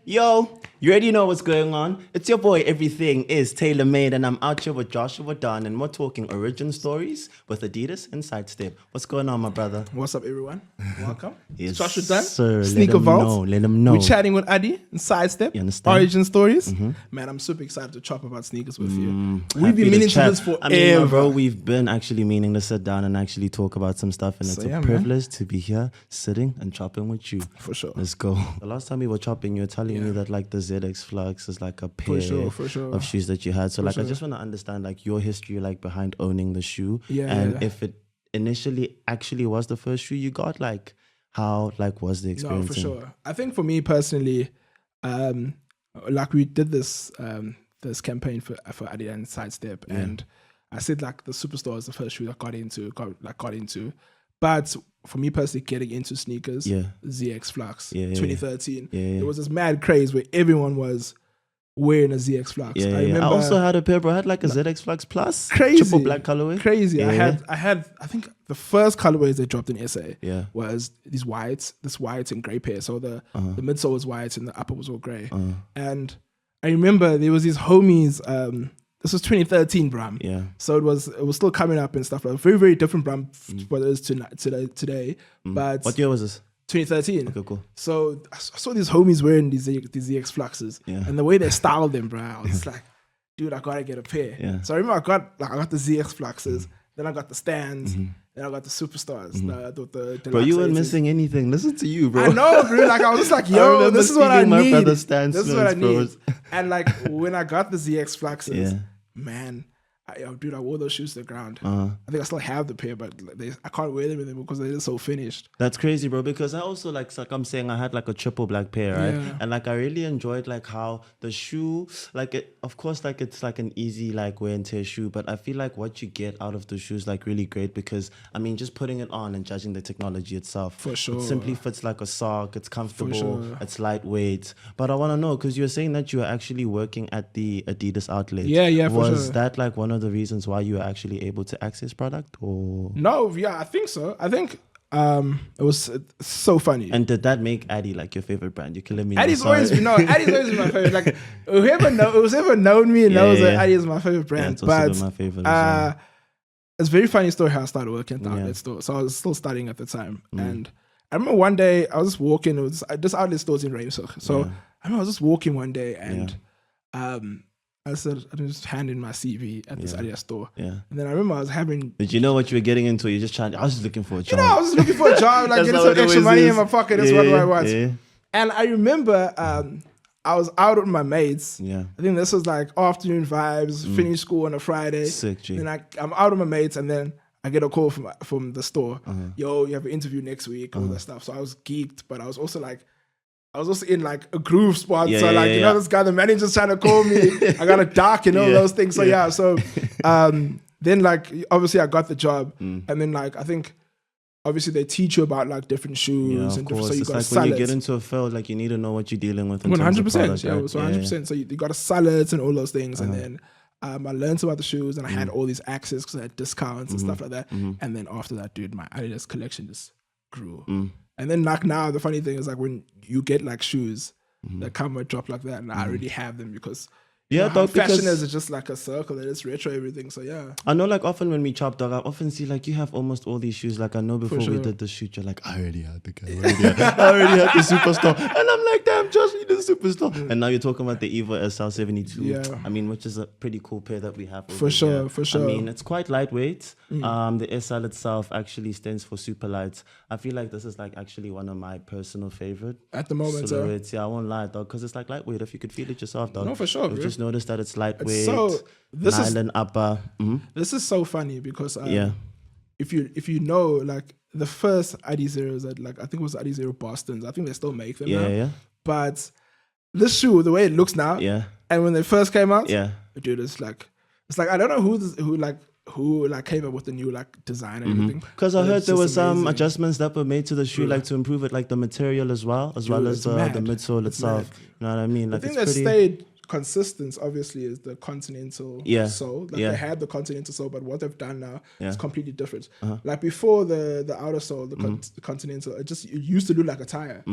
Yo, you already know what's going on. It's your boy, Everything is Tailor Made, and I'm out here with Joshua Dunn, and we're talking origin stories with Adidas and Sidestep. What's going on, my brother? What's up, everyone? Welcome. Yes, It's Joshua Dunn, sir. Sneaker Vault. Let them know. We're chatting with Adi and Sidestep. You understand? Origin stories. Man, I'm super excited to chop about sneakers with you. We've Happy been meaning to chat. this forever. I mean, my bro, we've been actually meaning to sit down and actually talk about some stuff, and it's So, a yeah, man. privilege to be here, sitting and chopping with you. For sure. Let's go. The last time we were chopping, you were telling me that like the ZX Flux is like a pair For sure. of shoes that you had. So like, I just want to understand like your history, like behind owning the shoe, and if it initially actually was the first shoe you got, like how like was the No, experience? for sure. I think for me personally, like we did this this campaign for Adidas and Sidestep, and I said like the Superstar is the first shoe I got into. But for me personally, getting into sneakers, ZX Flux, 2013, there was this mad craze where everyone was wearing a ZX Flux. I remember. I also had a pair, bro. I had like a ZX Flux Plus, crazy, triple black colorway. Crazy. I had. I think the first colorways they dropped in SA was this white and grey pair. So the midsole was white and the upper was all grey. And I remember there was these homies. This was 2013, Bram. Yeah. So it was still coming up and stuff. Like very, very different, Bram, what it is today. But What year was this? 2013. Okay, cool. So I saw these homies wearing these ZX Fluxes, and the way they styled them, bro, I was like, dude, I gotta get a pair. Yeah. So I remember I got the ZX Fluxes, then I got the Stands, then I got the Superstars. The Bro, you weren't 80s. missing anything. Listen to you, bro. I know, bro. Like I was just like, yo, this is what I my need. brother Stan This is what I Smiths, need. And like when I got the ZX Fluxes, Yeah. man, I wore those shoes to the ground. I think I still have the pair, but I can't wear them anymore because they're just so finished. That's crazy, bro. Because I also like I'm saying, I had like a triple black pair, right? Yeah. And like I really enjoyed like how the shoe, like it, of course, like it's like an easy like wear and tear shoe, but I feel like what you get out of the shoe is like really great because I mean, just putting it on and judging the technology itself, For sure. it simply fits like a sock. It's comfortable. sure. It's lightweight. But I want to know because you were saying that you were actually working at the Adidas outlet. Yeah, for Was sure. that like one of the reasons why you were actually able to access product, or? No, yeah, I think so. I think it's so funny. And did that make Addy like your favorite brand? You're killing me. Addy's always been my favorite. Like who's ever known me knows that Addy is my favorite brand. it's also been my favorite as well. It's a very funny story how I started working at the outlet store. So I was still studying at the time, and I remember one day I was just walking. It was this outlet store's in Ramshoek. So I remember I was just walking one day, and I said, I just handed in my CV at this Adidas store. Yeah. And then I remember I was having... Did you know what you were getting into? You're just trying... I was just looking for a job. I was just looking for a job, like getting some extra money in my pocket. That's what I want. Yeah. And I remember I was out with my mates. Yeah. I think this was like afternoon vibes, finish school on a Friday. Sick, G. And I'm out with my mates, and then I get a call from the store. Yo, you have an interview next week, all that stuff. So I was geeked, but I was also in like a groove spot. So this guy, the manager's trying to call me. I got a dark and all those things. So so then like obviously I got the job, and then like I think obviously they teach you about like different shoes and different. So you it's got like salads. when you get into a field, like you need to know what you're dealing with. 100%. Yeah, So 100%. So you got a salads and all those things, and then I learned about the shoes, and I had all these access because I had discounts and stuff like that. And then after that, dude, my Adidas collection just grew. And then like now, the funny thing is like when you get like shoes that come with drop like that, and I already have them because fashion is just like a circle, and it's retro everything. So I know like often when we chop dog, I often see like you have almost all these shoes. Like I know before we did the shoot, you're like, I already had the guy, I already had the Superstar, and I'm like, damn, Josh, you did the Superstar. And now you're talking about the Evo SL72. Yeah. I mean, which is a pretty cool pair that we have. For sure. I mean, it's quite lightweight. The SL itself actually stands for super light. I feel like this is like actually one of my personal favorite at the moment. silhouettes. Yeah, I won't lie, dog, because it's like lightweight. If you could feel it yourself, dog. No, for sure. You've just noticed that it's lightweight. This nylon upper. This is so funny because if you know like the first Adi Zeros that like I think it was Adi Zero Boston's. I think they still make them now. Yeah. But this shoe, the way it looks now, and when they first came out, dude, it's like I don't know who came up with the new like design and everything. Because I heard there were some adjustments that were made to the shoe, like to improve it, like the material as well as the midsole itself. You know what I mean? Like I think they stayed consistent, obviously, is the continental sole. Like they had the continental sole, but what they've done now is completely different. Like before the outer sole, the continental, it used to look like a tire.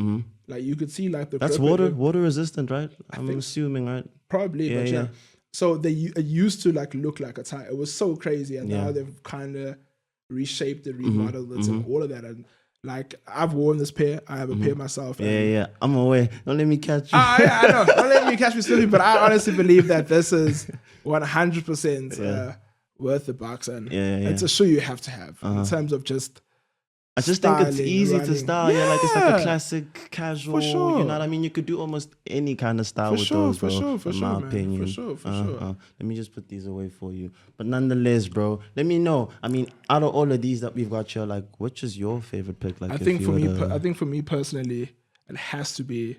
Like you could see like the that's water resistant, right? I'm assuming, right? Probably, but yeah. So it used to like look like a tire. It was so crazy, and now they've kind of reshaped it, remodeled it, and all of that. And like I've worn this pair. I have a pair myself. I'm aware. Don't let me catch you. I know. Don't let me catch me slipping. But I honestly believe that this is 100% worth the bucks, and it's a shoe you have to have in terms of just. I just think it's easy to style. Like it's like a classic, casual. For sure. You know what I mean? You could do almost any kind of style with those, bro. In my opinion. For sure. Let me just put these away for you. But nonetheless, bro, let me know. I mean, out of all of these that we've got here, like, which is your favorite pick? Like, I think for me personally, it has to be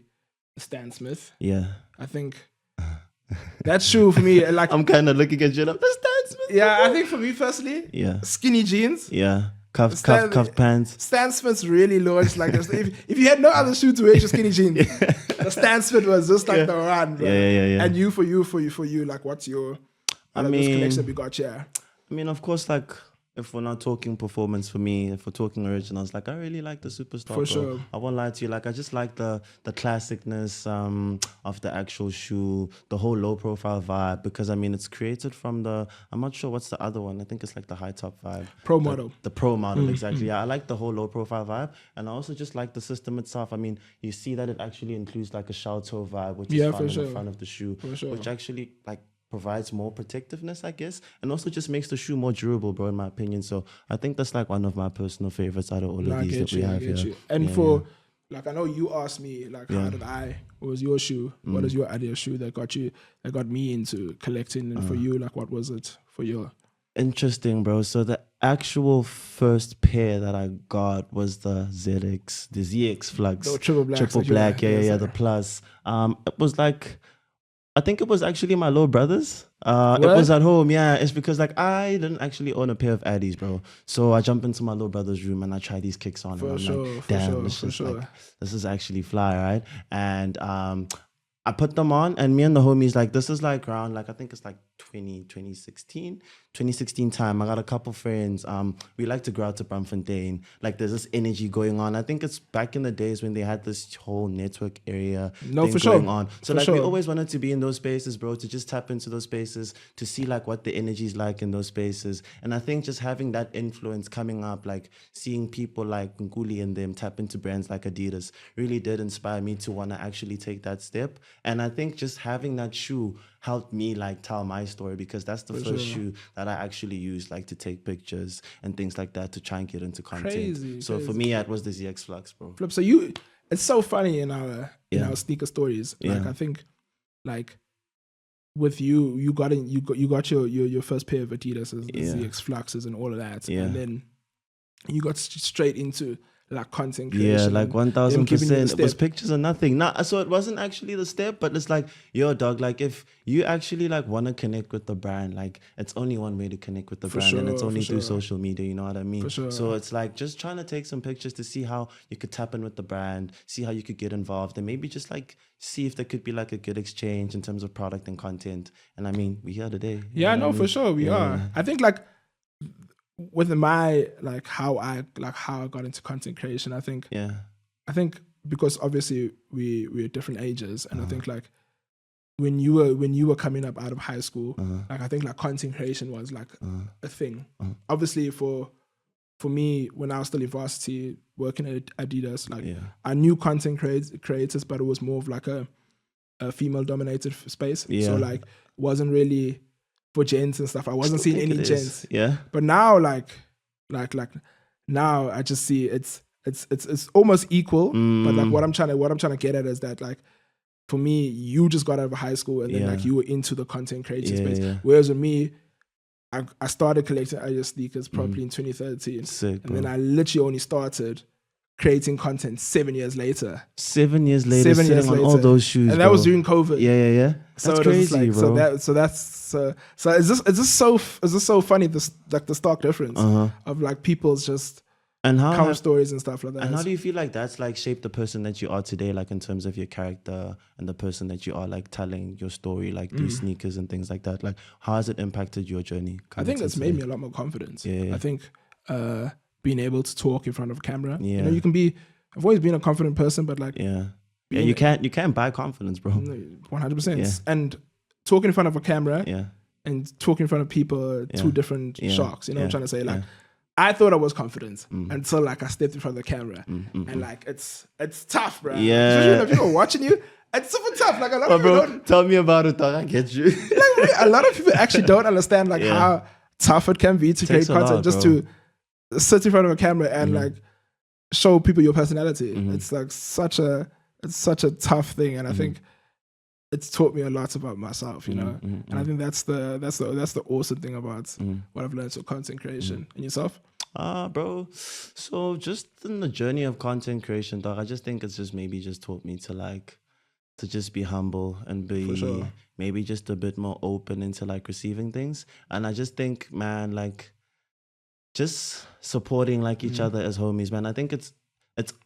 the Stan Smith. Yeah. I think that shoe for me, like, I'm kind of looking at you like the Stan Smith. Yeah, I think for me personally, skinny jeans. Yeah. Cuff pants. Stan Smith's really launched like this. If you had no other shoe to wear, just skinny jeans. The Stan Smith was just like the run, bro. Yeah. And you, for you, like what's your this collection we got here? I mean, of course, like if we're not talking performance for me, if we're talking originals, like I really like the Superstar. For sure. I won't lie to you. Like I just like the classicness of the actual shoe, the whole low profile vibe, because I mean it's created from I'm not sure what's the other one. I think it's like the high top vibe. Pro model. The pro model, exactly. Yeah, I like the whole low profile vibe. And I also just like the system itself. I mean, you see that it actually includes like a shell toe vibe, which is found in the front of the shoe, which actually like provides more protectiveness, I guess, and also just makes the shoe more durable, bro, in my opinion. So I think that's like one of my personal favorites out of all of these that we have here. And like, I know you asked me, like, what was your shoe? What is your Adidas shoe that got me into collecting? And for you, like, what was it for you? Interesting, bro. So the actual first pair that I got was the ZX Flux. The triple black. The plus. It was like, I think it was actually my little brother's. It was at home, It's because like I didn't actually own a pair of Addies, bro. So I jump into my little brother's room and I try these kicks on. And I'm like, damn, this is actually fly, right? And I put them on, and me and the homies, like, this is like around, like, I think it's like 2016 time. I got a couple friends. We like to go out to Braamfontein. Like, there's this energy going on. I think it's back in the days when they had this whole network area going on. So, like, we always wanted to be in those spaces, bro, to just tap into those spaces, to see, like, what the energy is like in those spaces. And I think just having that influence coming up, like, seeing people like Nkuli and them tap into brands like Adidas really did inspire me to want to actually take that step. And I think just having that shoe helped me like tell my story, because that's the first shoe that I actually used like to take pictures and things like that to try and get into content. Crazy. For me, it was the ZX Flux, bro. Flip. So it's so funny in our sneaker stories. Like I think, like with you got your first pair of Adidas, the ZX Fluxes and all of that, and then you got straight into like content creation. Yeah, like 1000%. It was pictures or nothing. So it wasn't actually the step, but it's like, yo, dog, like if you actually like want to connect with the brand, like it's only one way to connect with the brand, and it's only through social media, you know what I mean? So it's like just trying to take some pictures to see how you could tap in with the brand, see how you could get involved, and maybe just like see if there could be like a good exchange in terms of product and content. And I mean, we're here today. Yeah, no, for sure we are. I think like with my like how I got into content creation, I think because obviously we're different ages, and I think like when you were coming up out of high school, like I think like content creation was like a thing. Obviously for me, when I was still in varsity working at Adidas, like I knew content creators, but it was more of like a female dominated space. So like wasn't really for gents and stuff. I wasn't seeing any gents. Yeah. But now like now I just see it's almost equal. But like what I'm trying to get at is that like for me, you just got out of high school and then like you were into the content creation space. Whereas with me, I started collecting Adidas sneakers probably in 2013. Sick, and then I literally only started creating content 7 years later. 7 years later, sitting on all those shoes, and that was during COVID. Yeah. That's crazy, like, bro. So it's just so funny, this like the stark difference of like people's just And how cover stories and stuff like that. And how do you feel like that's like shaped the person that you are today, like in terms of your character and the person that you are, like telling your story, like through sneakers and things like that? Like, how has it impacted your journey? I think it's made me a lot more confident. Yeah. I think being able to talk in front of a camera. Yeah. You know, you can be. I've always been a confident person, but like, yeah, you can't buy confidence, bro. 100%. Yeah. And talking in front of a camera. Yeah. And talking in front of people, two different shocks. You know what I'm trying to say? Like, I thought I was confident until like I stepped in front of the camera, and like it's tough, bro. Yeah. Especially when people are watching you, it's super tough. Like a lot of people don't. Tell me about it, dog. I get you. Like, a lot of people actually don't understand like how tough it can be to create content just to sit in front of a camera and like show people your personality. It's like such a tough thing, and I think it's taught me a lot about myself, you know. And I think that's the awesome thing about what I've learned with content creation. And yourself? Bro. So just in the journey of content creation, dog, I just think it's just maybe just taught me to just be humble and be maybe just a bit more open into like receiving things. And I just think, man, like just supporting like each other as homies, man. I think it's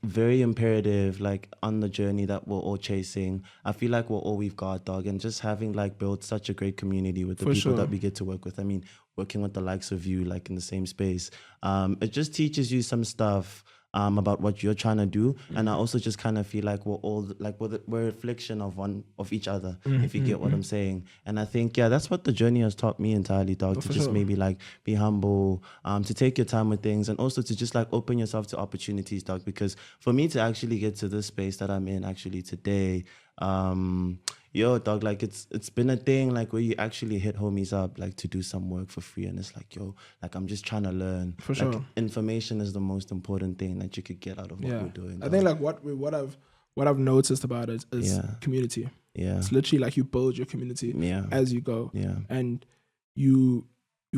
very imperative, like on the journey that we're all chasing. I feel like we're all we've got, dog, and just having like built such a great community with the people that we get to work with. I mean, working with the likes of you, like in the same space, it just teaches you some stuff about what you're trying to do. And I also just kind of feel like we're all like we're a reflection of each other, if you get what I'm saying. And I think that's what the journey has taught me entirely, dog. To just maybe like be humble, to take your time with things, and also to just like open yourself to opportunities, dog. Because for me to actually get to this space that I'm in actually today, dog, like it's been a thing like where you actually hit homies up like to do some work for free, and it's like, like I'm just trying to learn. For like, sure. Information is the most important thing that you could get out of what we're doing, dog. I think like what I've noticed about it is community. Yeah. It's literally like you build your community as you go. Yeah. And you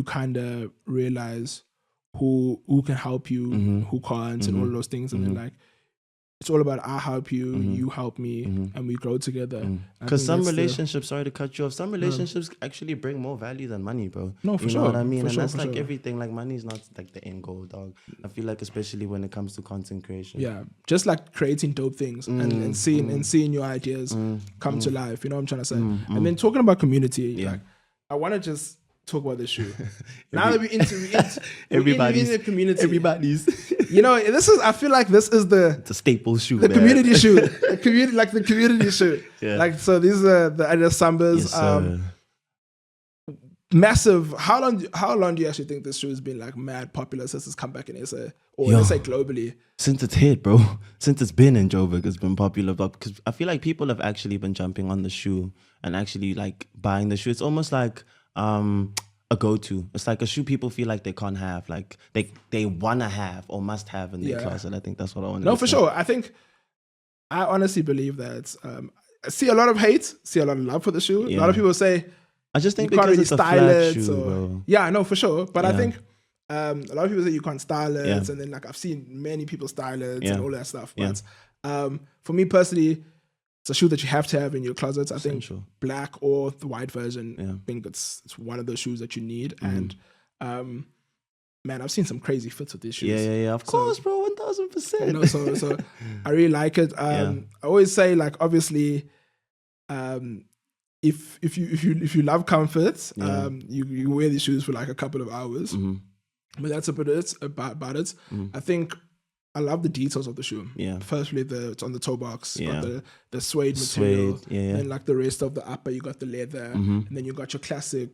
kind of realize who can help you, who can't, and all of those things. And then like it's all about I help you, you help me, and we grow together. Because some relationships, sorry to cut you off, some relationships actually bring more value than money, bro. No, for you sure. know what I mean? For and sure, that's for like sure. everything. Like money is not like the end goal, dog. I feel like especially when it comes to content creation. Yeah, just like creating dope things and seeing your ideas come to life. You know what I'm trying to say? And then talking about community, like I want to just talk about this shoe. Now that we're in the community, everybody's. You know, I feel like this is it's a staple shoe, the man. community shoe, the community shoe. Yeah. Like, so these are the Adidas Sambas. Yes, sir. Massive. How long do you actually think this shoe has been like mad popular since it's come back in SA, or let's say globally? Since it's hit, bro. Since it's been in Joburg, it's been popular. But because I feel like people have actually been jumping on the shoe and actually like buying the shoe. It's almost like a go-to. It's like a shoe people feel like they can't have, like they want to have or must have in their closet. I think that's what I want to say. No, for sure. I honestly believe that I see a lot of hate, see a lot of love for the shoe. A lot of people say, I just think you can't because really it's a style flat it. shoe, bro. Yeah, no, for sure. But I think a lot of people say you can't style it, and then like I've seen many people style it and all that stuff. But for me personally, it's a shoe that you have to have in your closet. I think black or the white version. I think it's one of those shoes that you need. And man, I've seen some crazy fits with these shoes. Yeah. Of course, bro, 1000%. You know, so I really like it. I always say, like, obviously, if you love comfort, you wear these shoes for like a couple of hours. But that's about it. I think I love the details of the shoe. Yeah. Firstly, it's on the toe box. You got the suede material. And like the rest of the upper, you got the leather. And then you got your classic.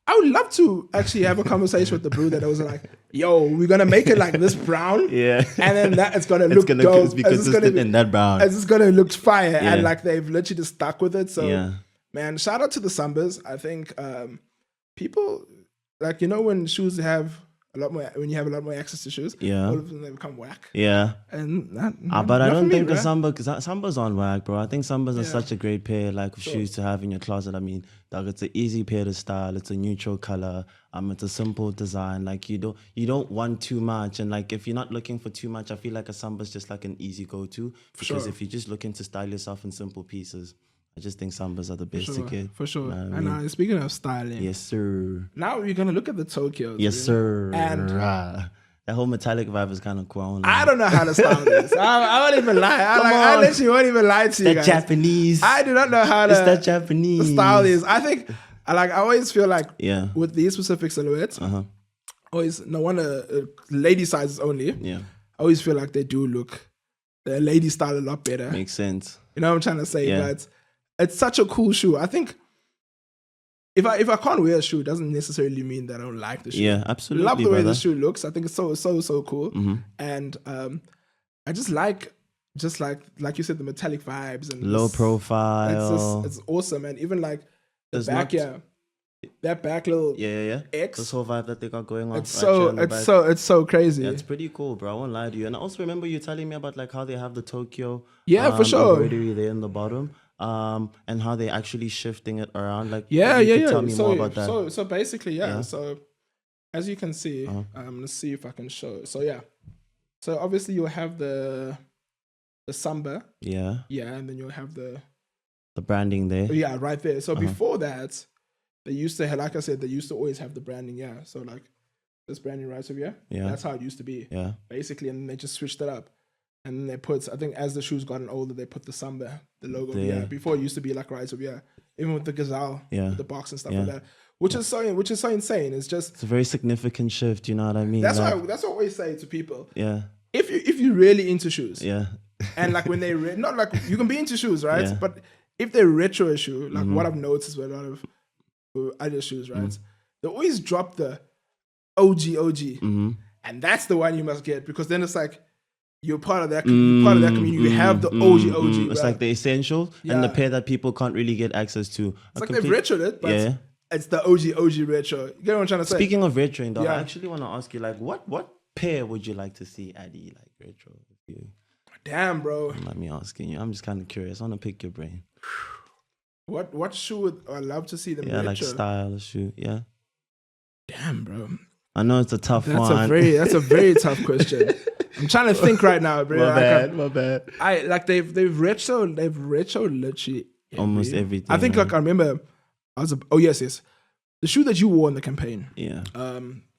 I would love to actually have a conversation with the brew that was like, yo, we're going to make it like this brown. Yeah. And then it's going to look dope. It's because it's in that brown. It's going to look fire. And like they've literally just stuck with it. So, man, shout out to the Sambas. I think people, like, you know, when shoes have a lot more, when you have a lot more access to shoes, all of them, they become whack. Yeah. And but I don't think the Sambas on whack, bro. I think Sambas are such a great pair, like, of shoes to have in your closet. I mean, like, it's an easy pair to style. It's a neutral color. It's a simple design. Like, you don't want too much. And like, if you're not looking for too much, I feel like a Samba's just like an easy go-to. Because if you're just looking to style yourself in simple pieces, I just think Sambas are the best to get. For sure. And speaking of styling. Yes, sir. Now we're going to look at the Tokyos. Yes, sir. And That whole metallic vibe is kind of cool. I don't know how to style this. I won't even lie. I literally won't even lie to you guys. Japanese. I do not know how to. It's that Japanese style this. I think, I always feel like with these specific silhouettes, always no wonder lady sizes only. Yeah, I always feel like they do look the lady style a lot better. Makes sense. You know what I'm trying to say? Yeah. But it's such a cool shoe. I think if I can't wear a shoe, it doesn't necessarily mean that I don't like the shoe. Yeah, absolutely. Love the way the shoe looks. I think it's so cool. And I just like you said, the metallic vibes and low profile. It's awesome. And even like the back, that back little X. This whole vibe that they got going on. It's so crazy. Yeah, it's pretty cool, bro. I won't lie to you. And I also remember you telling me about like how they have the Tokyo for sure embroidery there in the bottom. And how they actually shifting it around. Like tell me more about that. So basically, so as you can see, let's see if I can show. So so obviously you'll have the Samba. Yeah, and then you'll have the branding there. Yeah, right there. So before that, they used to have, like I said, they used to always have the branding. Yeah, so like this branding right over here. Yeah, that's how it used to be. Yeah, basically, and then they just switched it up. And then they put, I think as the shoes gotten older, they put the Samba, the logo. Yeah. Before it used to be like right over here. Even with the Gazelle, with the box and stuff like that. Which is so insane. It's a very significant shift, you know what I mean? That's what I always say to people. Yeah. If you're really into shoes. Yeah. And like when they not like you can be into shoes, right? Yeah. But if they retro a shoe, like what I've noticed with a lot of other shoes, right? They always drop the OG. And that's the one you must get, because then it's like you're part of that community. You have the OG. It's like the essential and the pair that people can't really get access to. It's like they've retroed it, but it's the OG retro. You get what I'm trying to say? Speaking of retroing, though, I actually want to ask you, like, what pair would you like to see Addy like retro? If you... Damn, bro. Let me asking you. I'm just kind of curious. I want to pick your brain. What shoe would I love to see them retro? Like style of shoe. Yeah. Damn, bro. I know it's a tough one. That's a very tough question. I'm trying to think right now, bro. My bad. I like they've retroed literally almost everything. I think like I remember yes. The shoe that you wore in the campaign. Yeah.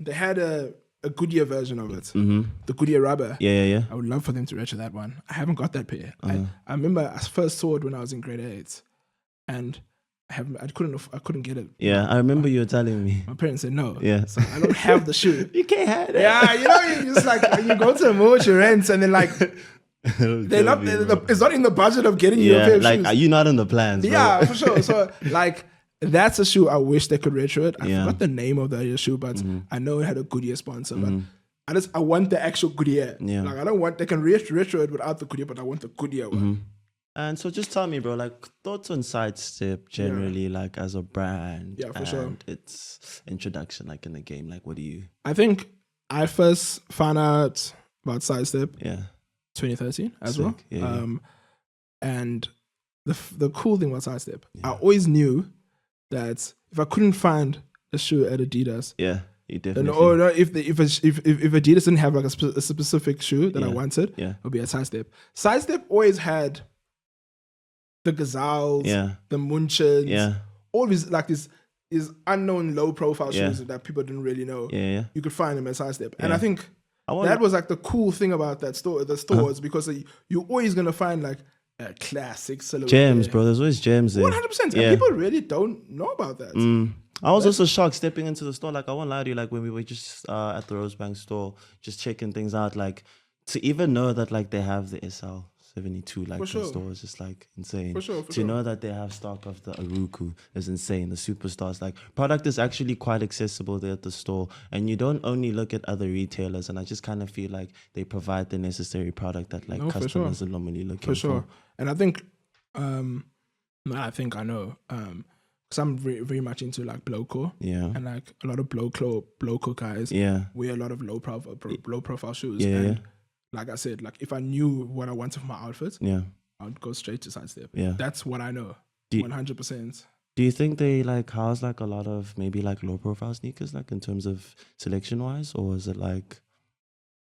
They had a Goodyear version of it. The Goodyear rubber. Yeah. I would love for them to retro that one. I haven't got that pair. I remember I first saw it when I was in grade 8, and I couldn't get it. Yeah, I remember you were telling me. My parents said no. Yeah. So I don't have the shoe. You can't have it. Yeah, you just like, you go to a mall, you rent, and then like, it's not in the budget of getting you a pair of shoes. Are you not in the plans? Yeah, bro? for sure. So like, that's a shoe I wish they could retro it. I forgot the name of the shoe, but I know it had a Goodyear sponsor. But I want the actual Goodyear. Yeah. Like I don't want, they can retro it without the Goodyear, but I want the Goodyear one. And so just tell me, bro, like thoughts on Sidestep generally, like as a brand. Yeah, for sure. Its introduction, like in the game, like what do you... I think I first found out about Sidestep 2013 as well. Yeah. And the cool thing about Sidestep, I always knew that if I couldn't find a shoe at Adidas, you definitely... Or if Adidas didn't have like a specific shoe that I wanted, it would be a Sidestep. Sidestep always had the Gazelles, the Munchens, all these like these unknown low profile shoes that people didn't really know. You could find them at Sidestep. And I think that was like the cool thing about the stores, because you're always gonna find like a classic silhouette. Gems, bro. There's always gems there. 100%. And people really don't know about that. I was also shocked stepping into the store. Like I won't lie to you, like when we were just at the Rosebank store, just checking things out, like to even know that like they have the SL72 like in store is just like insane. For sure. Know that they have stock of the Aruku is insane. The Superstars, like product is actually quite accessible there at the store, and you don't only look at other retailers. And I just kind of feel like they provide the necessary product that like customers are normally looking for. Sure. And I think, I know, because I'm very much into like blowcore, and like a lot of blowcore guys, wear a lot of low profile shoes. And like I said, like if I knew what I wanted for my outfit, I would go straight to Sidestep. That's what I know, 100%. Do you think they like house like a lot of maybe like low profile sneakers, like in terms of selection wise, or is it like?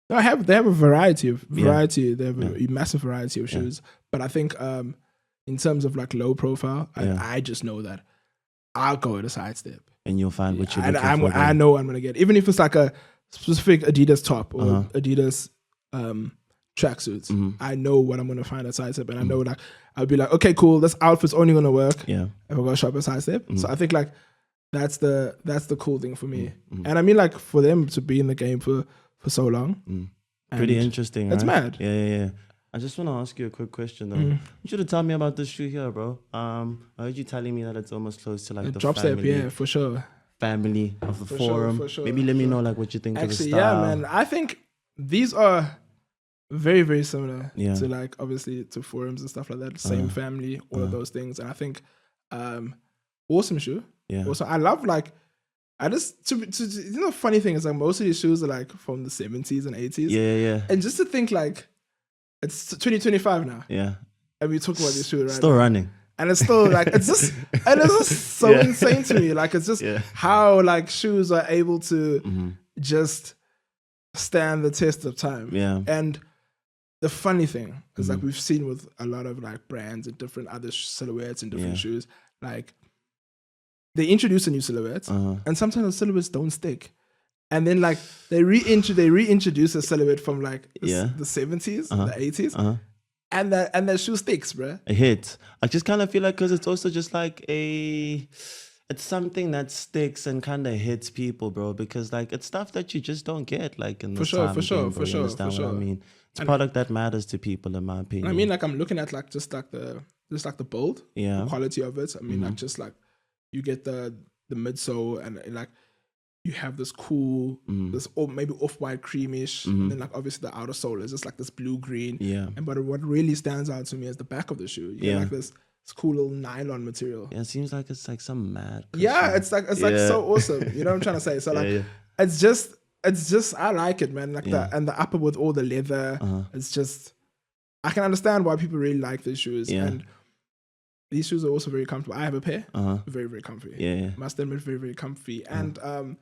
No, they have a variety. They have a massive variety of shoes. But I think in terms of like low profile, I just know that I'll go to Sidestep. And you'll find what you're looking for. I know what I'm going to get. Even if it's like a specific Adidas top or Adidas tracksuits, I know what I'm gonna find at Sidestep, and I know like I'll be like, okay, cool, this outfit's only gonna work if I go shop at Sidestep. So I think like that's the cool thing for me. And I mean like for them to be in the game for so long, pretty interesting. It's right? mad. Yeah. I just want to ask you a quick question though. You should have told me about this shoe here, bro. I heard you telling me that it's almost close to like the drop step, family. yeah, for sure. Family of the For forum. sure, Maybe let me know like what you think of the Actually, style. yeah, man. I think these are very, very similar to like obviously to forums and stuff like that. Same family, all of those things. And I think awesome shoe. Yeah. Also, I love like I just funny thing is like most of these shoes are like from the 70s and 80s. Yeah. And just to think like it's 2025 now. Yeah. And we talk about this shoe right Still now. running. And it's still like it's just so insane to me. Like it's just how like shoes are able to just stand the test of time. Yeah. And the funny thing is like we've seen with a lot of like brands and different other silhouettes and different shoes, like they introduce a new silhouette and sometimes the silhouettes don't stick. And then like they reintroduce a silhouette from like the 70s, the 80s. And that shoe sticks, bro. A hit. I just kind of feel like because it's also just like it's something that sticks and kind of hits people, bro. Because like it's stuff that you just don't get like in the for sure. Understand what I mean? It's a product that matters to people, in my opinion. I mean, like I'm looking at like just like the build, the quality of it. I mean, like just like you get the midsole and like you have this cool, this maybe off-white creamish, and then like obviously the outer sole is just like this blue-green. Yeah. But what really stands out to me is the back of the shoe. You get like this cool little nylon material. Yeah, it seems like it's like some mad cushion. Yeah, it's like so awesome. You know what I'm trying to say? So like it's just I like it, man. Like the upper with all the leather. It's just I can understand why people really like these shoes. Yeah. And these shoes are also very comfortable. I have a pair. Very, very comfy. Yeah. Must admit, very, very comfy. And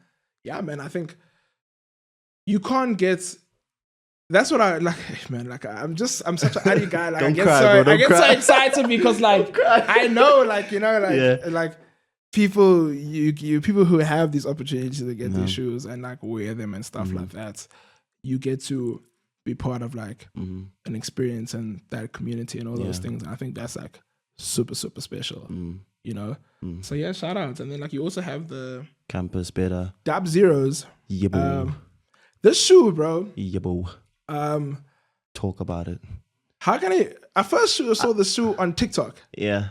yeah, man, I think you can't get. That's what I like, man. Like I'm such an Adi guy. Like I get so excited because like I know, like you know, like people, you people who have these opportunities to get these shoes and like wear them and stuff like that, you get to be part of like an experience and that community and all those things. And I think that's like super, super special. You know. So yeah, shout outs. And then like you also have the Campus Better Dab Zeros. Yeah, boo. This shoe, bro. Yeah, boo. Talk about it. How can I first saw the shoe on TikTok. Yeah.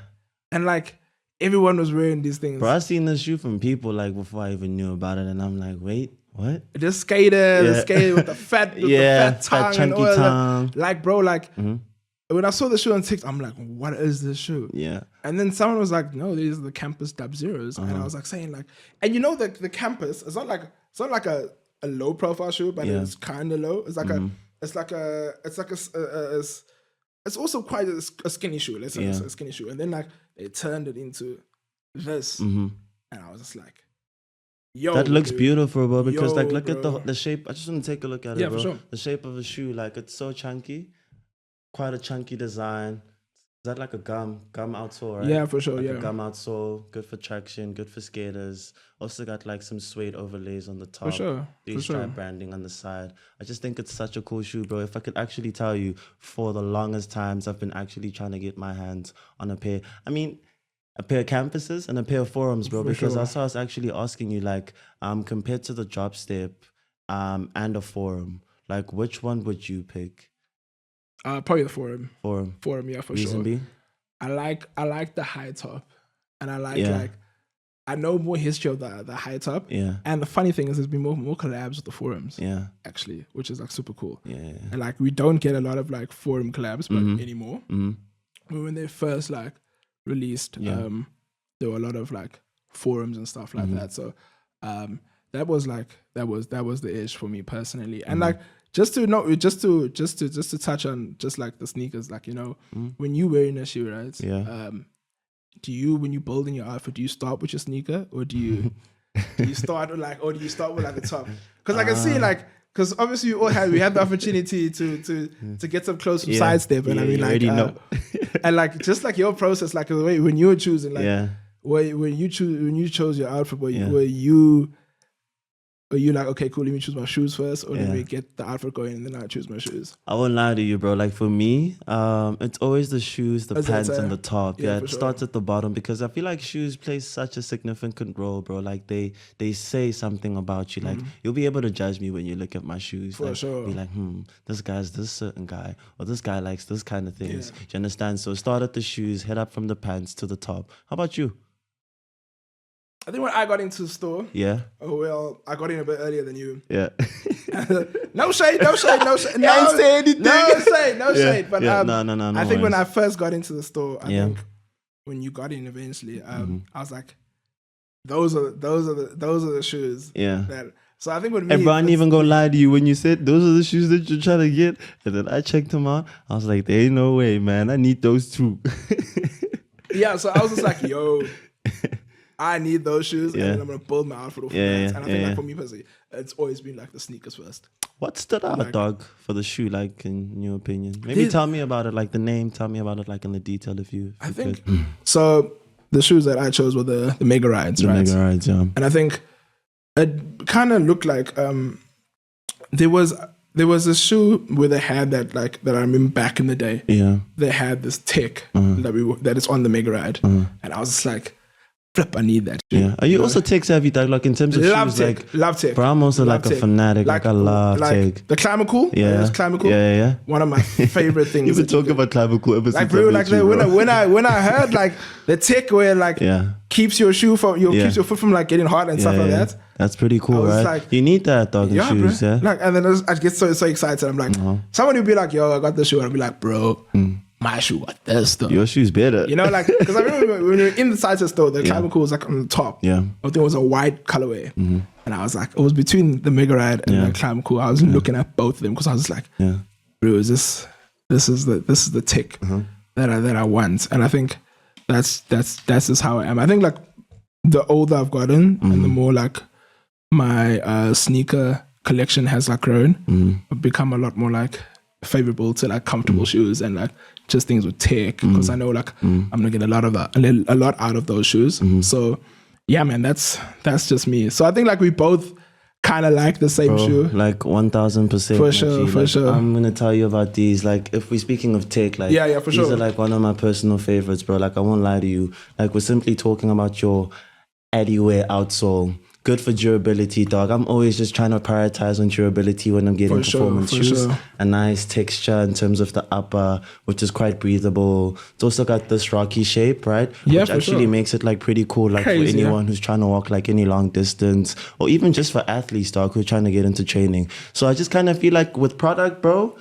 And like everyone was wearing these things. Bro, I seen this shoe from people like before I even knew about it, and I'm like, wait, what? The skater with the fat, the fat tongue, that chunky and all tongue. that. Like, bro, like when I saw the shoe on TikTok, I'm like, what is this shoe? Yeah. And then someone was like, no, these are the Campus Dab Zeros. And I was like saying like, and you know the Campus, it's not like a low profile shoe, but it's kind of low. It's like it's also quite a skinny shoe. Let's say it's a skinny shoe. And then like they turned it into this, and I was just like, yo, that looks beautiful, bro. Because Yo, like look bro. at the shape. I just want to take a look at it, Yeah, bro. for sure. The shape of a shoe, like it's so chunky, quite a chunky design. Is that like a gum outsole, right? Yeah, for sure. Like Yeah, a gum outsole, good for traction, good for skaters. Also got like some suede overlays on the top. for sure. These stripe branding on the side. I just think it's such a cool shoe, bro. If I could actually tell you, for the longest times, I've been actually trying to get my hands on a pair. I mean, a pair of Campuses and a pair of Forums, bro. Because that's why I was actually asking you, like, compared to the Drop Step and a Forum, like, which one would you pick? Probably the Forum. Forum, Yeah, for Reason sure. be? I like the high top, and I like I know more history of the high top. Yeah. And the funny thing is, there's been more collabs with the Forums. Yeah. Actually, which is like super cool. Yeah. And like we don't get a lot of like Forum collabs, but anymore. But when they first like released, there were a lot of like forums and stuff like that. So that was the edge for me personally. And like just to touch on just like the sneakers, like you know, when you wearing a shoe, right? Yeah. When you building your outfit, do you start with your sneaker or do you start with like the top? Because I can see like, because obviously we had the opportunity to get some clothes from Sidestep, and I mean like and like just like your process, like the way when you were choosing, like when you chose your outfit, Or you like, okay, cool, let me choose my shoes first, or let Yeah. me get the outfit going and then I choose my shoes? I won't lie to you, bro. Like for me, it's always the shoes, the Is that pants, so? and the top. Yeah, Yeah, for it sure. starts at the bottom because I feel like shoes play such a significant role, bro. Like they say something about you. Like you'll be able to judge me when you look at my shoes. For like, sure. Be like, this guy's this certain guy, or this guy likes this kind of things. Do you understand? So start at the shoes, head up from the pants to the top. How about you? I think when I got into the store, Yeah, I got in a bit earlier than you. yeah. No shade. No, ain't say anything. no shade. But yeah. no, I think when worries. I first got into the store, I Yeah. think when you got in eventually, I was like, those are the shoes. Yeah. That. So I think with me, And bro, I ain't even gonna lie to you when you said those are the shoes that you're trying to get, and then I checked them out. I was like, there ain't no way, man. I need those too. yeah. So I was just like, yo, I need those shoes, Yeah. and then I'm gonna build my outfit off of Yeah, that. yeah, And I think yeah, like yeah. for me personally, it's always been like the sneakers first. What stood out, Like- dog, for the shoe? Like in your opinion, maybe tell me about it, like the name. Tell me about it, like in the detail, if you. I think so. The shoes that I chose were the Mega Rides, The right? Mega Rides, yeah. And I think it kind of looked like there was a shoe where they had that I remember back in the day. Yeah. They had this tech that is on the Mega Ride, and I was just like, flip, I need that. Shoe. Yeah. Are you also tech savvy, dog? Like in terms of Love shoes, tech, like. love tech. Bro, I'm also Love like a tech. fanatic. Like I love tech. The Climacool. Yeah. Climacool. Yeah. One of my favorite things. You've been talking about Clavicle ever like since. bro, I met like you, bro. when I heard like the tech where like Yeah. keeps your shoe from keeps your foot from like getting hot and stuff like that. That's pretty cool, I was right? like- You need that, dog, in Yeah, shoes, bro. yeah? Like, and then I get so excited. I'm like, someone would be like, "Yo, I got the shoe," and I'd be like, "Bro, my shoe got this though." Your shoe's better. You know, like because I remember when we were in the Science store, the Climacool was like on the top. Yeah. I think it was a white colorway, and I was like, it was between the Mega Ride and Yeah. the Climacool. I was looking at both of them because I was just like, Yeah. bro, this is the tech that I want, and I think that's just how I am. I think like the older I've gotten and the more like my sneaker collection has like grown, I've become a lot more like favorable to like comfortable shoes and like just things with tech because I know like I'm gonna get a lot out of those shoes. So yeah, man, that's just me. So I think like we both kind of like the same shoe. Like 1000%. For sure, for sure. I'm gonna tell you about these. Like, if we're speaking of tech, like, Yeah, for these sure. are like one of my personal favorites, bro. Like, I won't lie to you. Like, we're simply talking about your Adiwear outsole. Good for durability, dog. I'm always just trying to prioritize on durability when I'm getting For sure, performance for shoes. sure. A nice texture in terms of the upper, which is quite breathable. It's also got this rocky shape, right? Yeah, which for actually sure. makes it like pretty cool, like Crazy, for yeah. anyone who's trying to walk like any long distance, or even just for athletes, dog, who are trying to get into training. So I just kind of feel like with product, bro,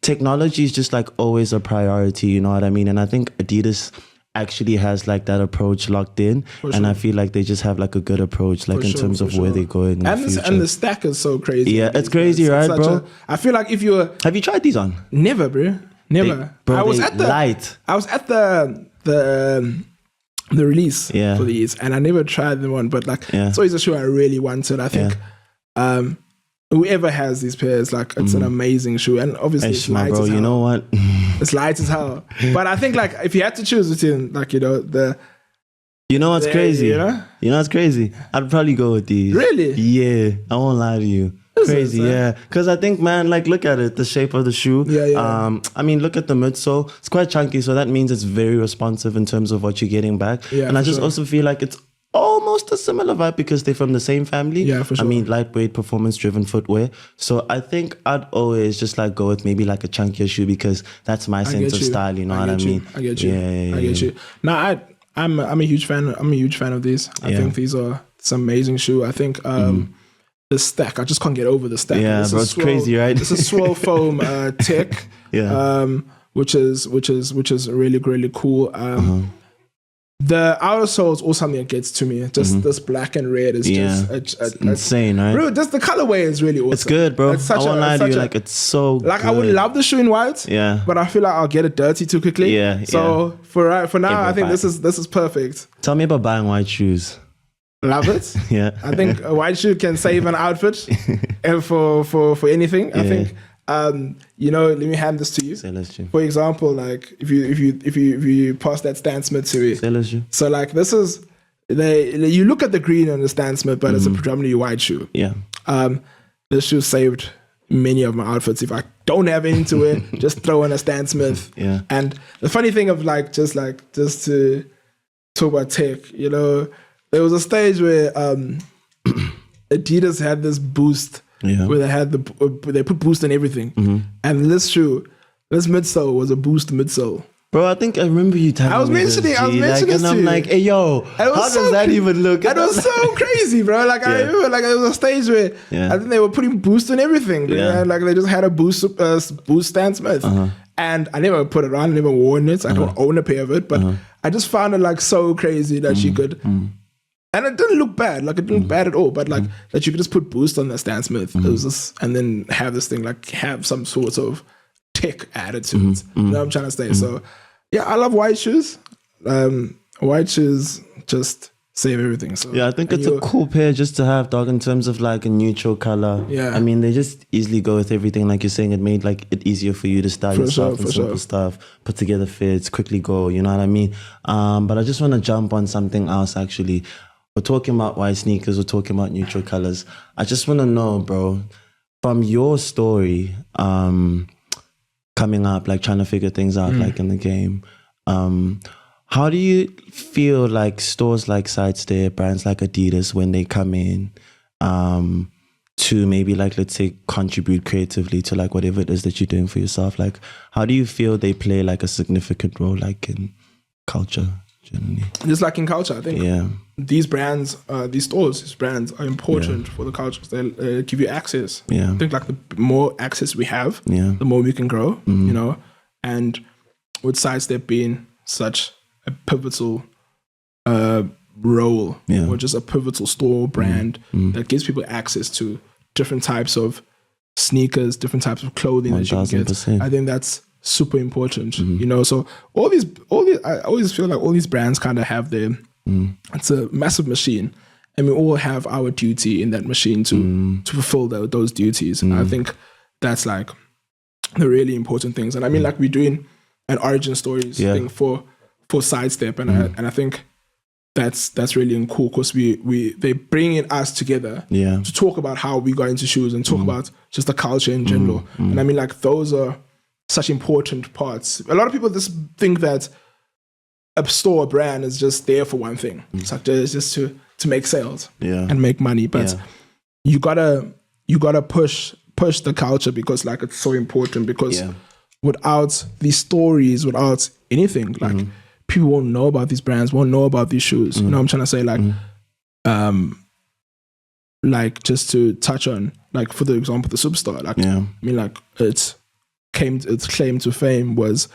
technology is just like always a priority, you know what I mean? And I think Adidas actually has like that approach locked in, and I feel like they just have like a good approach, like in terms of where they're going in the future. And the stack is so crazy. Yeah, it's crazy, right, such bro? I feel like if you were Have you tried these on? never, bro, never. Bro, I was they at the light. I was at the release Yeah. for these, and I never tried them on. But like, Yeah. it's always a shoe I really wanted. I think whoever has these pairs, like, it's an amazing shoe, and obviously it's My light bro, as hell. you know what? It's light as hell. But I think like if you had to choose between like You know what's Yeah, crazy? you know? You know what's crazy? I'd probably go with these. Really? Yeah, I won't lie to you. Is it, Crazy, son? yeah. Because I think, man, like, look at it, the shape of the shoe. Yeah. I mean, look at the midsole. It's quite chunky, so that means it's very responsive in terms of what you're getting back. Yeah, and I for just sure. also feel like it's almost a similar vibe because they're from the same family. Yeah, for I sure. mean, lightweight, performance-driven footwear. So I think I'd always just like go with maybe like a chunkier shoe because that's my sense of style. You know what I mean? I get you. Yeah, I get you. No, I'm a huge fan. I'm a huge fan of these. I think these are some amazing shoe. I think the stack. I just can't get over the stack. Yeah, It's a bro, it's crazy, right? It's a swirl foam tech. Yeah. Which is really really cool. The outer sole is also something that gets to me. Just this black and red is just It's insane, right? bro. Just the colorway is really awesome. It's good, bro. It's I won't lie to you. Like, it's so like good. I would love the shoe in white. Yeah. But I feel like I'll get it dirty too quickly. Yeah, So for now, Yeah, I think but this is perfect. Tell me about buying white shoes. Love it. Yeah. I think a white shoe can save an outfit and for anything. I think let me hand this to you. Say let's do. For example, like if you pass that Stan Smith to me. Say let's do. So like this is you look at the green on the Stan Smith, but it's a predominantly white shoe. Yeah. This shoe saved many of my outfits. If I don't have anything to wear, just throw in a Stan Smith. Yeah. And the funny thing of just to talk about tech, you know, there was a stage where Adidas had this boost where they had they put boost in everything, and this midsole was a boost midsole. Bro, I think I remember you telling me I was mentioning and I'm like, hey, yo, how does that even look? It was so crazy, bro. Like, I remember, like, there was a stage where I think they were putting boost in everything. Like, they just had a boost Stan Smith. And I never put it on, I never worn it. I don't own a pair of it, but I just found it, like, so crazy that she could... And it didn't look bad. Like, it didn't look bad at all. But, like, that you could just put boost on the Stan Smith. It was just... And then have this thing, like, have some sort of tech added to it. You know what I'm trying to say? So... Yeah, I love white shoes. White shoes just save everything. So yeah, I think it's a cool pair just to have, dog, in terms of like a neutral color. Yeah. I mean, they just easily go with everything. Like you're saying, it made like it easier for you to style yourself and simple stuff, put together fits, quickly go, you know what I mean? But I just want to jump on something else actually. We're talking about white sneakers, we're talking about neutral colors. I just want to know, bro, from your story, coming up, like trying to figure things out, like in the game. How do you feel like stores like Sidestep, brands like Adidas, when they come in to maybe like, let's say, contribute creatively to like whatever it is that you're doing for yourself? Like, how do you feel they play like a significant role like in culture generally? Just like in culture, I think these brands, these brands are important for the culture. They give you access. Yeah. I think like the more access we have, the more we can grow, you know? And with Sidestep being such a pivotal role or just a pivotal store brand that gives people access to different types of sneakers, different types of clothing that you can get. I think that's super important, you know. So all these, I always feel like all these brands kind of have their. It's a massive machine, and we all have our duty in that machine to fulfill those duties. And I think that's like the really important things. And I mean, like we're doing an origin stories thing for Sidestep, and I think that's really cool because they bringing us together to talk about how we got into shoes and talk about just the culture in general. And I mean, like those are such important parts. A lot of people just think that a store, a brand is just there for one thing. It's like it's just to make sales and make money. But you gotta push the culture because like it's so important, because without these stories, without anything, like people won't know about these brands, won't know about these shoes. You know what I'm trying to say? Like just to touch on, like for the example, the Superstar. Like I mean, like its claim to fame was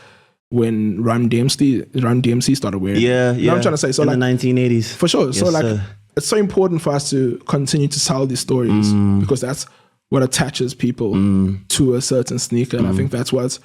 when Run DMC started wearing. You know what I'm trying to say? So in like the 1980s. For sure. Yes, so like it's so important for us to continue to tell these stories because that's what attaches people to a certain sneaker. And I think that's what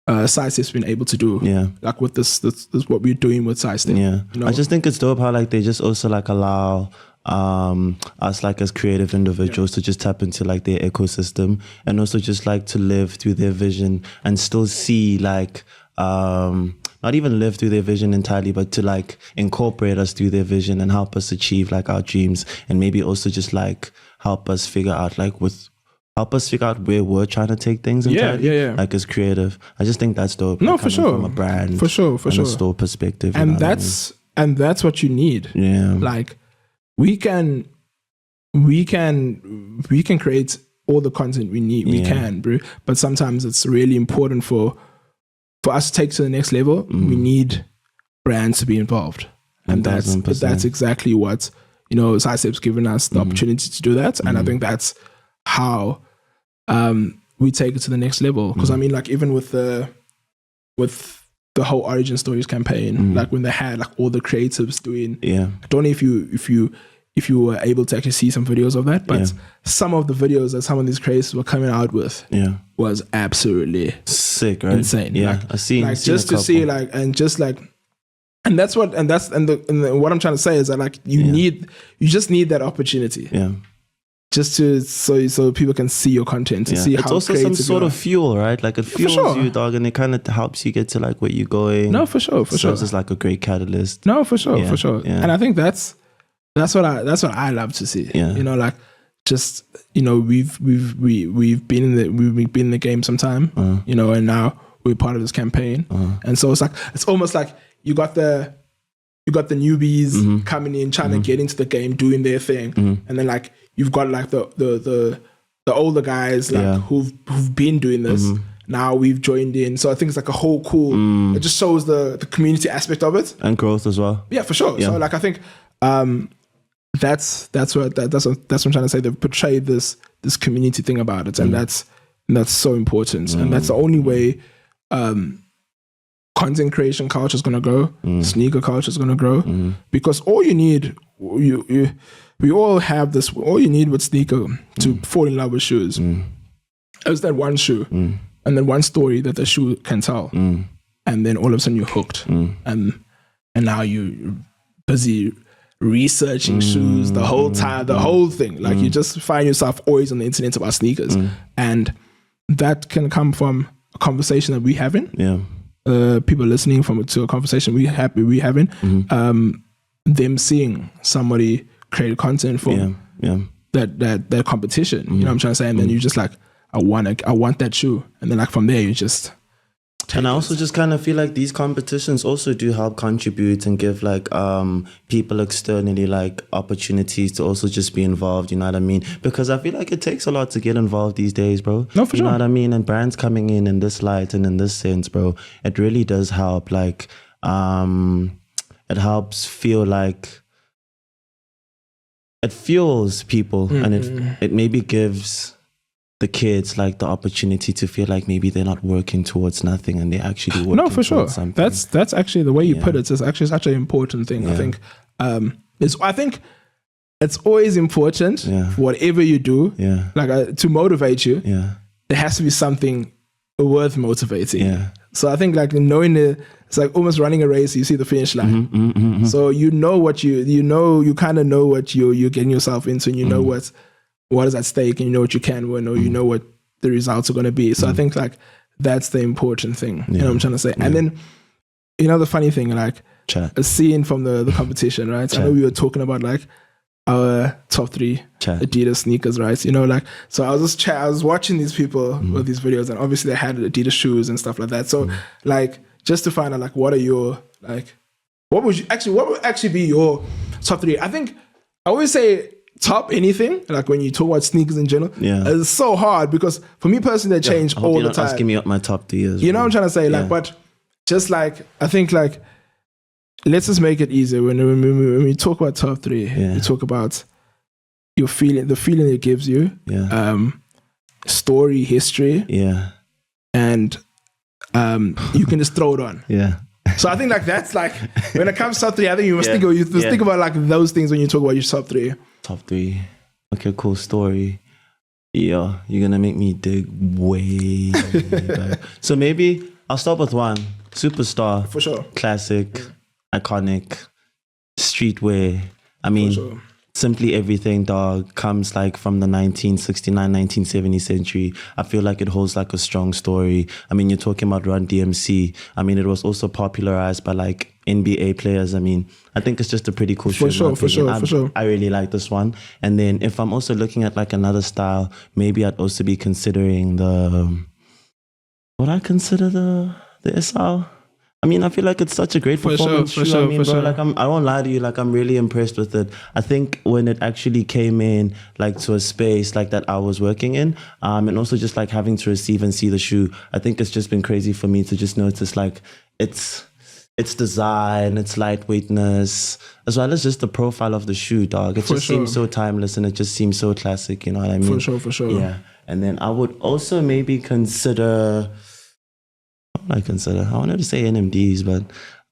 Sidestep's been able to do. Like with this what we're doing with Sidestep. You know? I just think it's dope how like they just also like allow us like as creative individuals to just tap into like their ecosystem and also just like to live through their vision and still see like not even live through their vision entirely, but to like incorporate us through their vision and help us achieve like our dreams, and maybe also just like help us figure out where we're trying to take things entirely, like as creative. I just think that's dope. No, like, for sure. From a brand, for sure, a store perspective, and that's what you need. Like we can create all the content we need. We can, bro. But sometimes it's really important for us to take to the next level. We need brands to be involved, and that's exactly what, you know, Sidestep's given us the opportunity to do that. And I think that's how we take it to the next level. Because I mean, like even with the whole Origin Stories campaign, like when they had like all the creatives doing, I don't know if you were able to actually see some videos of that, but some of the videos that some of these creators were coming out with was absolutely sick, right? Insane. I see. Like just to see like, and just like, and that's what I'm trying to say is that like you just need that opportunity. just to so people can see your content, to see how it's also some sort of fuel, right? Like it fuels you, dog, and it kind of helps you get to like where you're going. No, for sure. It's like a great catalyst. No, for sure. Yeah. And I think that's what I love to see. Yeah. You know, like just, you know, we've been in the game some time, you know, and now we're part of this campaign. And so it's almost like you got the newbies coming in, trying to get into the game, doing their thing, and then like you've got like the older guys like who've been doing this. Now we've joined in, so I think it's like a whole cool. It just shows the community aspect of it and growth as well. Yeah, for sure. So like I think that's what I'm trying to say. They've portrayed this community thing about it, and that's so important, and that's the only way content creation culture is going to grow, sneaker culture is going to grow, because all you need, we all have this, all you need with sneaker to fall in love with shoes is that one shoe and then one story that the shoe can tell. And then all of a sudden you're hooked. And now you're busy researching shoes the whole time, the whole thing. Like you just find yourself always on the internet about sneakers. And that can come from a conversation that we're having. People listening to a conversation we're having. Them seeing somebody create content for that competition. You know what I'm trying to say? And then you just like, I want that shoe. And then like from there you just and I also just kind of feel like these competitions also do help contribute and give like people externally like opportunities to also just be involved, you know what I mean? Because I feel like it takes a lot to get involved these days, bro. No, for sure. You know what I mean? And brands coming in this light and in this sense, bro, it really does help. Like it helps feel like it fuels people and it maybe gives the kids like the opportunity to feel like maybe they're not working towards nothing and they're actually working no, for sure. Something. That's actually the way you put it. It's actually such an important thing. I think I think it's always important for whatever you do, like to motivate you. There has to be something worth motivating. So I think like knowing it's like almost running a race. You see the finish line, so you know what you kind of know what you're getting yourself into, and you know what is at stake, and you know what you can win, or you know what the results are going to be. So I think like that's the important thing. You know what I'm trying to say. And then, you know, the funny thing, like a scene from the competition, right? I know we were talking about like our top 3 Adidas sneakers, right? You know, like, so I was watching these people with these videos, and obviously they had Adidas shoes and stuff like that. So like, just to find out like, what would actually be your top 3? I think I always say top anything, like when you talk about sneakers in general, it's so hard because for me personally, they change all the time. You're asking me what my top 3 is. You know what I'm trying to say? Like, but just like, I think like, let's just make it easier. When we talk about top 3, we talk about your feeling, the feeling it gives you, story, history, and you can just throw it on. So I think like that's like when it comes to top 3, I think you must think about like those things when you talk about your top 3. Top 3. Okay, cool story. Yeah, you're gonna make me dig way back. So maybe I'll start with 1. Superstar. For sure. Classic, iconic, streetwear. I mean, simply everything, dog, comes like from the 1969, 1970 century. I feel like it holds like a strong story. I mean, you're talking about Run DMC. I mean, it was also popularized by like NBA players. I mean, I think it's just a pretty cool shoe. For sure. I really like this one. And then if I'm also looking at like another style, maybe I'd also be considering the SR. I mean, I feel like it's such a great performance shoe. I mean, bro, like I won't lie to you, like I'm really impressed with it. I think when it actually came in, like to a space like that I was working in, and also just like having to receive and see the shoe, I think it's just been crazy for me to just notice like its design, its lightweightness, as well as just the profile of the shoe, dog. It just seems so timeless and it just seems so classic. You know what I mean? For sure. Yeah, and then I would also maybe consider. I wanted to say NMDs, but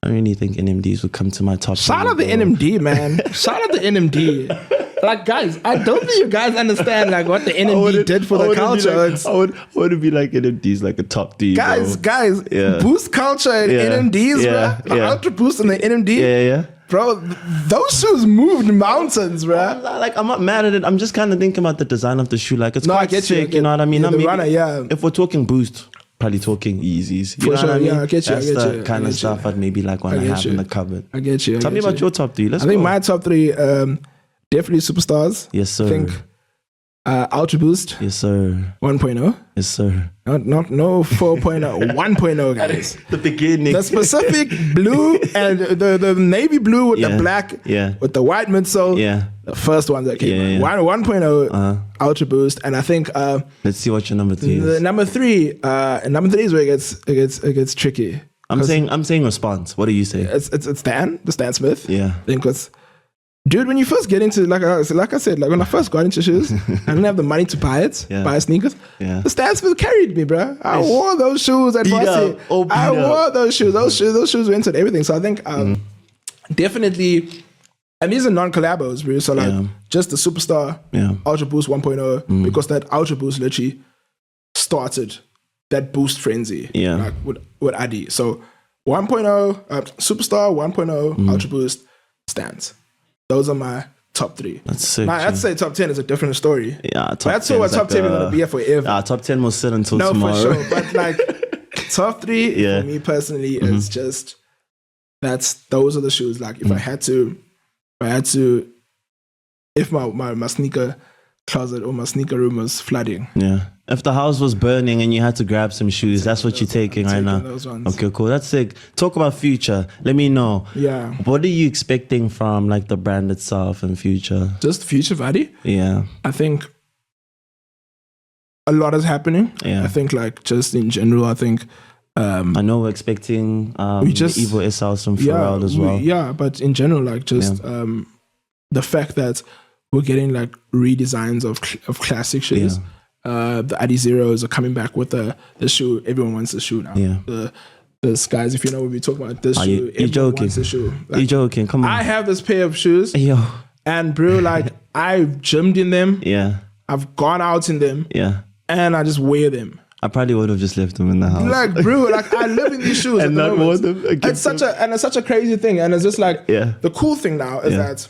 I don't really think NMDs would come to my top. Shout out the NMD, man. Shout out the NMD. Like, guys, I don't think you guys understand like what the NMD did for the culture. I would be like NMDs, like a top D. Guys, Boost culture and NMDs, bro. Ultra Boost and the NMD. Bro, those shoes moved mountains, bro. I'm not mad at it. I'm just kind of thinking about the design of the shoe. Like, it's quite sick, you know what I mean? Yeah, the runner, yeah. If we're talking Boost, probably talking Yeezys. You know what I mean? Yeah, I get you. That's the kind of stuff I'd maybe like want to have in the cupboard. I get you. Tell me about your top 3. Let's go. I think my top 3, definitely Superstars. Yes, sir. I think Ultra Boost. Yes, sir. 1.0. Yes, sir. No 4.0. 1.0, guys. The beginning. The specific blue and the navy blue with the black, with the white midsole. Yeah. The first one that came out. 1.0 Ultra Boost. And I think let's see what your number 3 is. The number 3, is where it gets tricky. I'm saying response. What do you say? It's the Stan Smith. Yeah. I think it's, dude, when you first get into, like I said, like when I first got into shoes, I didn't have the money to buy sneakers. Yeah. The Stan Smith carried me, bro. I wore those shoes at varsity. I wore those shoes. Those shoes went to everything. So I think definitely, and these are non-collabos, bro. So like just the Superstar, Ultra Boost 1.0, because that Ultra Boost literally started that boost frenzy, like with Adi. So 1.0, Superstar, 1.0, Ultra Boost, Stans. Those are my top 3. That's sick. Now, I'd say top 10 is a different story. Yeah, that's what top 10 is going to be here forever. Top 10 will sit until tomorrow. No, for sure. But like top 3 for me personally is just, those are the shoes. Like if I had to, if my sneaker closet or my sneaker room was flooding. Yeah. If the house was burning and you had to grab some shoes, that's what you're taking right now. Those ones. Okay, cool. That's sick. Talk about future. Let me know. Yeah. What are you expecting from like the brand itself and future? Just future Vadi? Yeah. I think a lot is happening. Yeah. I think like just in general, I think I know we're expecting the Evo SLs from Pharrell as well. But in general, like just the fact that we're getting like redesigns of classic shoes. The Adi Zeros are coming back with the shoe. Everyone wants the shoe now. Yeah. The guys, if you know what we're talking about, this shoe. You're joking. Wants the shoe. Like, you're joking. Come on. I have this pair of shoes. Yo. And bro, like I've gymmed in them. Yeah. I've gone out in them. Yeah. And I just wear them. I probably would have just left them in the house. Like, bro, like I live in these shoes and not worn them. It's such a crazy thing. And it's just like the cool thing now is that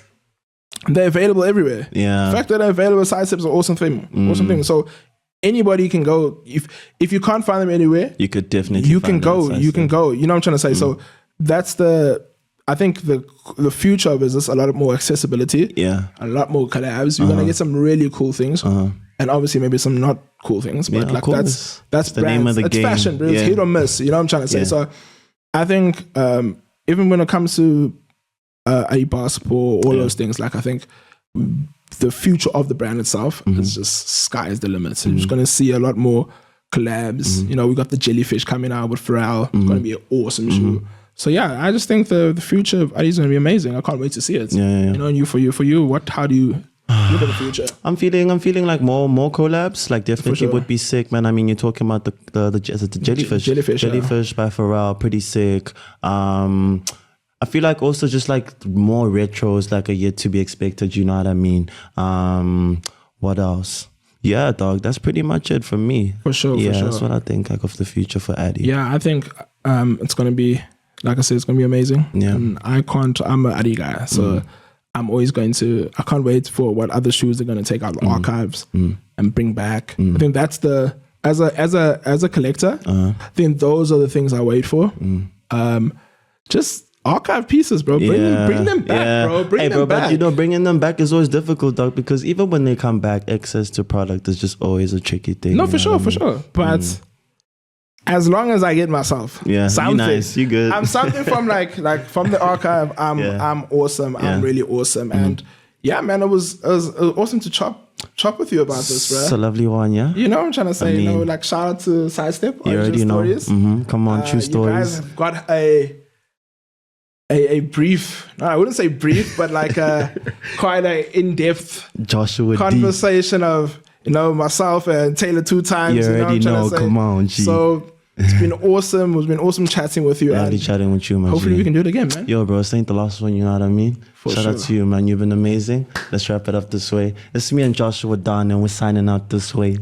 they're available everywhere. Yeah. The fact that they're available side steps are awesome thing. Awesome thing. So anybody can go. If you can't find them anywhere, you could definitely you can go. You can go. You know what I'm trying to say? So that's I think the future of it is just a lot more accessibility. Yeah. A lot more collabs. You're gonna get some really cool things. And obviously maybe some not cool things. But like that's the name of the game. It's fashion, bro. It's hit or miss. You know what I'm trying to say? So I think even when it comes to a basketball, all those things, like I think the future of the brand itself is just sky is the limit. So you're just going to see a lot more collabs. You know, we got the jellyfish coming out with Pharrell. It's going to be an awesome shoe. So yeah, I just think the future of Adidas is going to be amazing. I can't wait to see it. Yeah. You know, and for you, how do you look at the future? I'm feeling like more collabs. Like definitely would be sick, man. I mean, you're talking about the jellyfish. Jellyfish by Pharrell, pretty sick. I feel like also just like more retros like are yet to be expected, you know what I mean? What else? Yeah, dog, that's pretty much it for me. For sure. That's what I think like of the future for Adi. Yeah, I think it's gonna be, like I said, it's gonna be amazing. Yeah. And I'm an Adi guy, so I'm always I can't wait for what other shoes they're gonna take out of archives and bring back. I think that's as a collector, I think those are the things I wait for. Just archive pieces, bro. Bring them back, bro. Bring them back. But you know, bringing them back is always difficult, dog, because even when they come back, access to product is just always a tricky thing. No, for sure. But as long as I get myself something, nice, you good. I'm something from like from the archive. I'm awesome. I'm really awesome. And yeah, man, it was awesome to chop with you about this, bro. It's a lovely one, yeah. You know what I'm trying to say? You know, like shout out to Sidestep. You already know. Come on, true stories. You guys have got a brief, I wouldn't say brief, but like quite a in-depth Joshua conversation of, you know, myself and Taylor 2 times. You already know, come on, G. So it's been awesome. It's been awesome chatting with you. Lovely chatting with you, man. Hopefully we can do it again, man. Yo, bro, this ain't the last one, you know what I mean? Shout out to you, man. You've been amazing. Let's wrap it up this way. It's me and Joshua Don, and we're signing out this way.